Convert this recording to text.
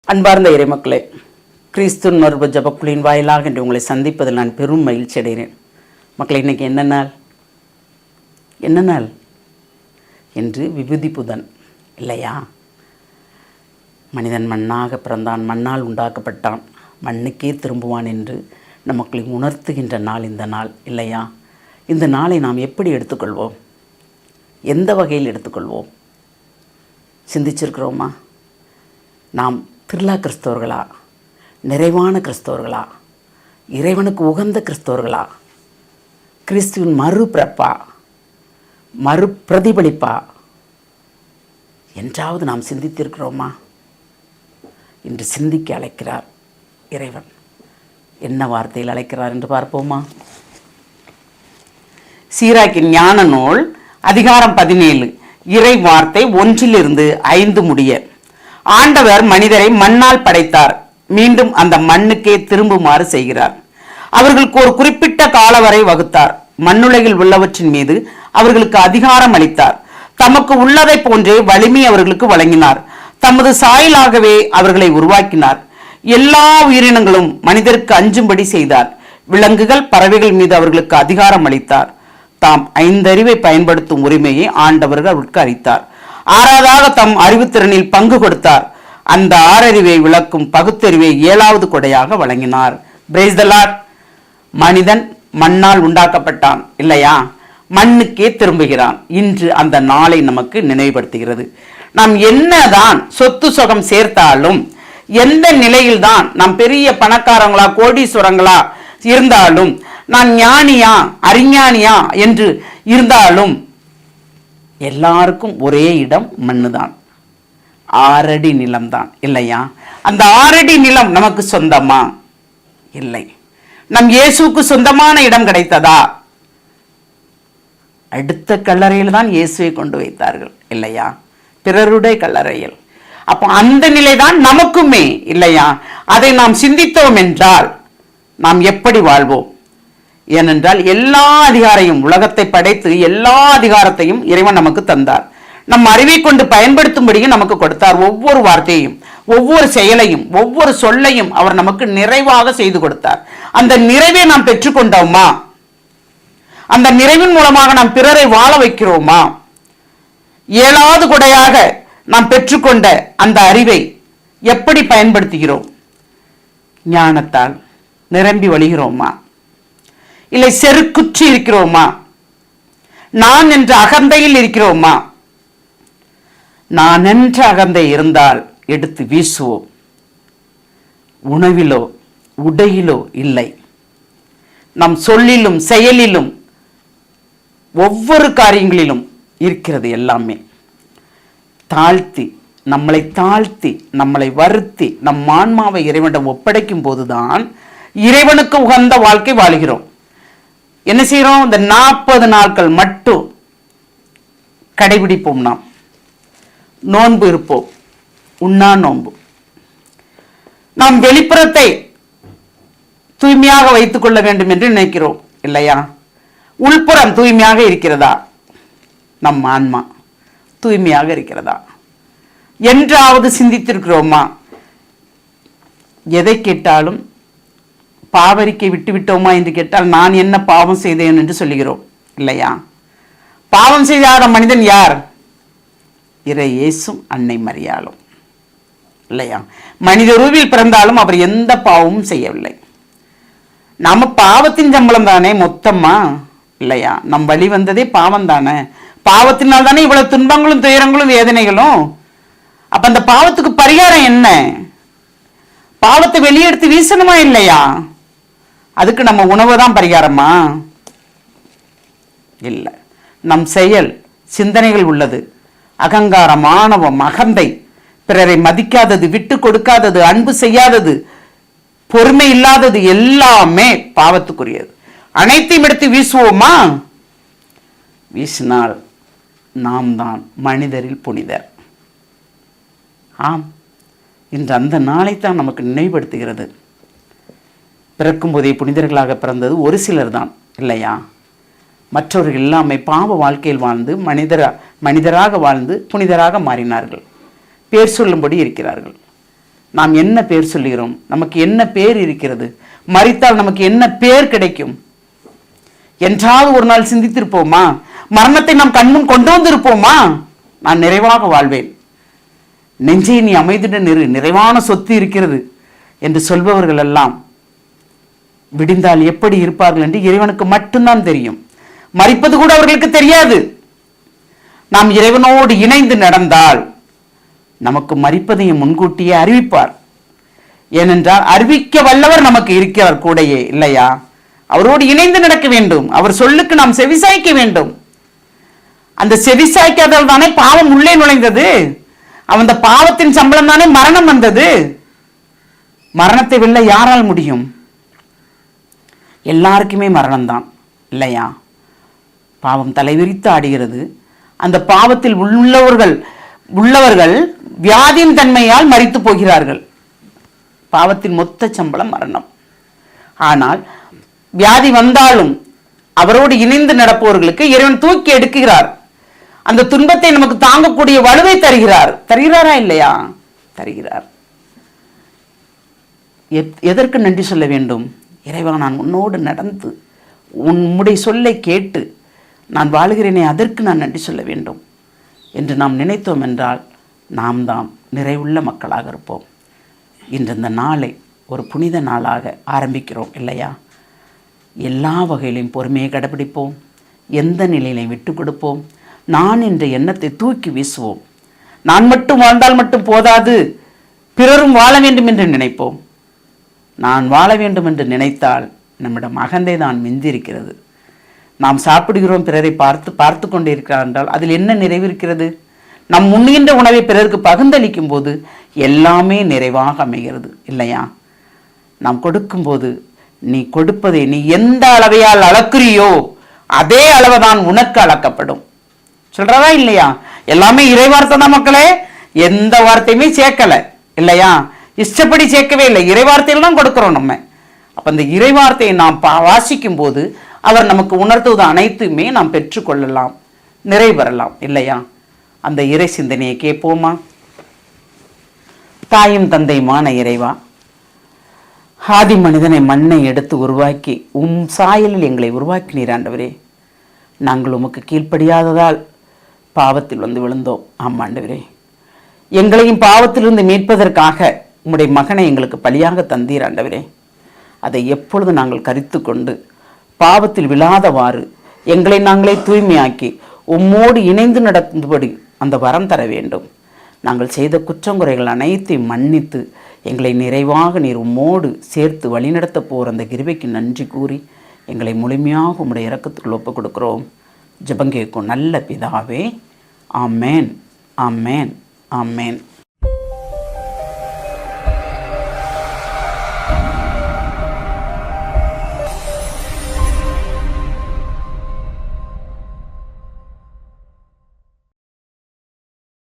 அன்பார்ந்த இறைமக்களே, கிறிஸ்துவின் மறுப ஜபக்குழியின் வாயிலாக என்று உங்களை சந்திப்பதில் நான் பெரும் மகிழ்ச்சி அடைகிறேன். மக்களை, இன்றைக்கி என்ன நாள் என்று விபூதி புதன் இல்லையா? மனிதன் மண்ணாக பிறந்தான், மண்ணால் உண்டாக்கப்பட்டான், மண்ணுக்கே திரும்புவான் என்று நமக்கு உணர்த்துகின்ற நாள் இந்த நாள் இல்லையா? இந்த நாளை நாம் எப்படி எடுத்துக்கொள்வோம்? எந்த வகையில் எடுத்துக்கொள்வோம்? சிந்திச்சிருக்கிறோமா? நாம் திருளா கிறிஸ்தவர்களா, நிறைவான கிறிஸ்தவர்களா, இறைவனுக்கு உகந்த கிறிஸ்தவர்களா, கிறிஸ்துவின் மறுபிறப்பா, மறுபிரதிபலிப்பா என்றாவது நாம் சிந்தித்திருக்கிறோமா? இன்று சிந்திக்க அழைக்கிறார் இறைவன். என்ன வார்த்தையில் அழைக்கிறார் என்று பார்ப்போமா? சீராக்கின் ஞான நூல் அதிகாரம் 17 இறை வார்த்தை 1-5 முடிய. ஆண்டவர் மனிதரை மண்ணால் படைத்தார், மீண்டும் அந்த மண்ணுக்கே திரும்புமாறு செய்கிறார். அவர்களுக்கு ஒரு குறிப்பிட்ட கால வரை வகுத்தார். மண்ணுலகில் உள்ளவற்றின் மீது அவர்களுக்கு அதிகாரம் அளித்தார். தமக்கு உள்ளதை போன்றே வலிமை அவர்களுக்கு வழங்கினார். தமது சாயலாகவே அவர்களை உருவாக்கினார். எல்லா உயிரினங்களும் மனிதருக்கு அஞ்சும்படி செய்தார். விலங்குகள், பறவைகள் மீது அவர்களுக்கு அதிகாரம் அளித்தார். தாம் 5 அறிவை பயன்படுத்தும் உரிமையை ஆண்டவர்கள் அவருக்கு அளித்தார். 6வது தம் அறிவுத்திறனில் பங்கு கொடுத்தார். அந்த 6 அறிவை விளக்கும் பகுத்தறிவை 7வது கொடையாக வழங்கினார். Praise the Lord. மனிதன் மண்ணால் உண்டாக்கப்பட்டான் இல்லையா? மண்ணுக்கே திரும்புகிறான். இன்று அந்த நாளை நமக்கு நினைவுபடுத்துகிறது. நாம் என்னதான் சொத்து சுகம் சேர்த்தாலும், எந்த நிலையில்தான் நாம் பெரிய பணக்காரங்களா, கோடீஸ்வரங்களா இருந்தாலும், நான் ஞானியா அறிஞானியா என்று இருந்தாலும், எல்லாருக்கும் ஒரே இடம் மண்ணுதான், 6 அடி நிலம்தான் இல்லையா? அந்த 6 அடி நிலம் நமக்கு சொந்தமா? இல்லை. நம் இயேசுக்கு சொந்தமான இடம் கிடைத்ததா? அடுத்த கல்லறையில் தான் இயேசுவை கொண்டு வைத்தார்கள் இல்லையா? பிறருடைய கல்லறையில். அப்போ அந்த நிலைதான் நமக்குமே இல்லையா? அதை நாம் சிந்தித்தோம் என்றால் நாம் எப்படி வாழ்வோம்? ஏனென்றால் எல்லா அதிகாரையும், உலகத்தை படைத்து எல்லா அதிகாரத்தையும் இறைவன் நமக்கு தந்தார். நம் அறிவை கொண்டு பயன்படுத்தும்படியும் நமக்கு கொடுத்தார். ஒவ்வொரு வார்த்தையும், ஒவ்வொரு செயலையும், ஒவ்வொரு சொல்லையும் அவர் நமக்கு நிறைவாக செய்து கொடுத்தார். அந்த நிறைவை நாம் பெற்றுக்கொண்டோமா? அந்த நிறைவின் மூலமாக நாம் பிறரை வாழ வைக்கிறோமா? 7வது கொடையாக நாம் பெற்றுக்கொண்ட அந்த அறிவை எப்படி பயன்படுத்துகிறோம்? ஞானத்தால் நிரம்பி வழிகிறோமா? இல்லை செருக்குற்றி இருக்கிறோமா? நான் என்ற அகந்தையில் இருக்கிறோமா? நான் என்ற அகந்தை இருந்தால் எடுத்து வீசுவோம். உணவிலோ உடையிலோ இல்லை, நம் சொல்லிலும் செயலிலும் ஒவ்வொரு காரியங்களிலும் இருக்கிறது. எல்லாமே தாழ்த்தி நம்மளை வருத்தி நம் ஆன்மாவை இறைவனிடம் ஒப்படைக்கும் போதுதான் இறைவனுக்கு உகந்த வாழ்க்கை வாழுகிறோம். என்ன செய்யறோம்? இந்த 40 நாட்கள் மட்டும் கடைபிடிப்போம். நாம் நோன்பு இருப்போம், உண்ணா நோன்பு. நாம் வெளிப்புறத்தை தூய்மையாக வைத்துக் கொள்ள வேண்டும் என்று நினைக்கிறோம் இல்லையா? உள்புறம் தூய்மையாக இருக்கிறதா? நம் ஆன்மா தூய்மையாக இருக்கிறதா என்றாவது சிந்தித்திருக்கிறோமா? எதை கேட்டாலும் பாவரிக்கை விட்டுவிட்டோமா என்று கேட்டால், நான் என்ன பாவம் செய்தேன் என்று சொல்லுகிறோம் இல்லையா? பாவம் செய்யாத மனிதன் யார்? இறை இயேசும் அன்னை மரியாளும் இல்லையா? மனித ரூபில் பிறந்தாலும் அவர் எந்த பாவமும் செய்யவில்லை. நாம பாவத்தின் சம்பளம் தானே மொத்தமா இல்லையா? நம் வழி வந்ததே பாவம் தானே. பாவத்தினால் தானே இவ்வளவு துன்பங்களும் துயரங்களும் வேதனைகளும். அப்ப அந்த பாவத்துக்கு பரிகாரம் என்ன? பாவத்தை வெளியெடுத்து வீசணுமா இல்லையா? அதுக்கு நம்ம உணவு தான் பரிகாரமா? இல்லை. நம் செயல் சிந்தனைகள் உள்ளது. அகங்காரம், ஆணவம், அகந்தை, பிறரை மதிக்காதது, விட்டு கொடுக்காதது, அன்பு செய்யாதது, பொறுமை இல்லாதது எல்லாமே பாவத்துக்குரியது. அனைத்தையும் எடுத்து வீசுவோமா? வீசினால் நாம் தான் மனிதரில் புனிதர். ஆம், இன்று அந்த நாளைத்தான் நமக்கு நினைவுபடுத்துகிறது. பிறக்கும் போதே புனிதர்களாக பிறந்தது ஒரு சிலர் தான் இல்லையா? மற்றவர்கள் எல்லாமே பாவ வாழ்க்கையில் வாழ்ந்து மனிதராக வாழ்ந்து புனிதராக மாறினார்கள். பேர் சொல்லும்படி இருக்கிறார்கள். நாம் என்ன பேர் சொல்லுகிறோம்? நமக்கு என்ன பேர் இருக்கிறது? மரித்தால் நமக்கு என்ன பேர் கிடைக்கும் என்றாவது ஒரு நாள் சிந்தித்திருப்போமா? மரணத்தை நாம் கண்முன் கொண்டு வந்திருப்போமா? நான் நிறைவாக வாழ்வேன், நெஞ்சை நீ அமைதியுடன் இரு, நிறைவான சொத்து இருக்கிறது என்று சொல்பவர்கள் எல்லாம் விடிந்தால் எப்படி இருப்பார்கள் என்று இறைவனுக்கு மட்டும்தான் தெரியும். மரிப்பது கூட அவர்களுக்கு தெரியாது. நாம் இறைவனோடு இணைந்து நடந்தால் நமக்கு மரிப்பதையும் முன்கூட்டியே அறிவிப்பார். ஏனென்றால் அறிவிக்க வல்லவர் நமக்கு இருக்கிறார் கூடையே, இல்லையா? அவரோடு இணைந்து நடக்க வேண்டும். அவர் சொல்லுக்கு நாம் செவிசாய்க்க வேண்டும். அந்த செவிசாய்க்காதல் தானே பாவம் உள்ளே நுழைந்தது. அந்த பாவத்தின் சம்பளம் தானே மரணம் வந்தது. மரணத்தை வெல்ல யாரால் முடியும்? எல்லாருக்குமே மரணம்தான், இல்லையா? பாவம் தலைவிரித்து ஆடுகிறது. அந்த பாவத்தில் உள்ளவர்கள் வியாதியின் தன்மையால் மரித்து போகிறார்கள். பாவத்தின் மொத்த சம்பளம் மரணம். ஆனால் வியாதி வந்தாலும் அவரோடு இணைந்து நடப்பவர்களுக்கு இறைவன் தூக்கி எடுக்கிறார். அந்த துன்பத்தை நமக்கு தாங்கக்கூடிய வலுவை தருகிறாரா இல்லையா? தருகிறார். எதற்கு நன்றி சொல்ல வேண்டும்? இறைவா, நான் உன்னோடு நடந்து உன்னுடைய சொல்லை கேட்டு நான் வாழுகிறேனே, அதற்கு நான் நன்றி சொல்ல வேண்டும் என்று நாம் நினைத்தோம் என்றால் நாம் தான் நிறைவுள்ள மக்களாக இருப்போம். இன்று இந்த நாளை ஒரு புனித நாளாக ஆரம்பிக்கிறோம், இல்லையா? எல்லா வகையிலையும் பொறுமையை கடைபிடிப்போம். எந்த நிலையிலையும் விட்டு கொடுப்போம். நான் என்ற எண்ணத்தை தூக்கி வீசுவோம். நான் மட்டும் வாழ்ந்தால் மட்டும் போதாது, பிறரும் வாழ வேண்டும் என்று நினைப்போம். நான் வாழ வேண்டும் என்று நினைத்தால் நம்மிடம் அகந்தை தான் மிஞ்சிருக்கிறது. நாம் சாப்பிடுகிறோம், பிறரை பார்த்து கொண்டே இருக்கிறார் என்றால் அதில் என்ன நிறைவு இருக்கிறது? நம் உண்ணுகின்ற உணவை பிறருக்கு பகிர்ந்தளிக்கும் போது எல்லாமே நிறைவாக அமைகிறது, இல்லையா? நாம் கொடுக்கும்போது நீ கொடுப்பதை நீ எந்த அளவையால் அளக்குறியோ அதே அளவுதான் உனக்கு அளக்கப்படும். சொல்றதா இல்லையா? எல்லாமே இறைவார்த்தை தான் மக்களே. எந்த வார்த்தையுமே சேர்க்கல, இல்லையா? இஷ்டப்படி சேர்க்கவே இல்லை. இறைவார்த்தையில் தான் கொடுக்கிறோம் நம்ம. அப்ப அந்த இறைவார்த்தையை நாம் வாசிக்கும் போது அவர் நமக்கு உணர்த்துவது அனைத்துமே நாம் பெற்றுக்கொள்ளலாம், நிறைவேறலாம், இல்லையா? அந்த இறை சிந்தனையை கேட்போமா? தாயும் தந்தையுமான இறைவா, ஆதி மனிதனை மண்ணை எடுத்து உருவாக்கி சாயலில் எங்களை உருவாக்கினீர் ஆண்டவரே. நாங்கள் உமக்கு கீழ்ப்படியாததால் பாவத்தில் வந்து விழுந்தோம். ஆமாண்டவரே, எங்களையும் பாவத்திலிருந்து மீட்பதற்காக உம்முடைய மகனை எங்களுக்கு பலியாக தந்தீர் ஆண்டவரே. அதை எப்பொழுது நாங்கள் கரித்து கொண்டு பாவத்தில் விழாதவாறு எங்களை நாங்களே தூய்மையாக்கி உம்மோடு இணைந்து நடந்தபடி அந்த வரம் தர வேண்டும். நாங்கள் செய்த குற்றங்குறைகள் அனைத்தையும் மன்னித்து எங்களை நிறைவாக நீர் உம்மோடு சேர்த்து வழிநடத்த போகிற அந்த கிருபைக்கு நன்றி கூறி எங்களை முழுமையாக உம்முடைய இரக்கத்துக்குள் ஒப்புக் கொடுக்கிறோம். ஜெபம் கேட்கும் நல்ல பிதாவே. ஆமேன், ஆமேன், ஆமேன்.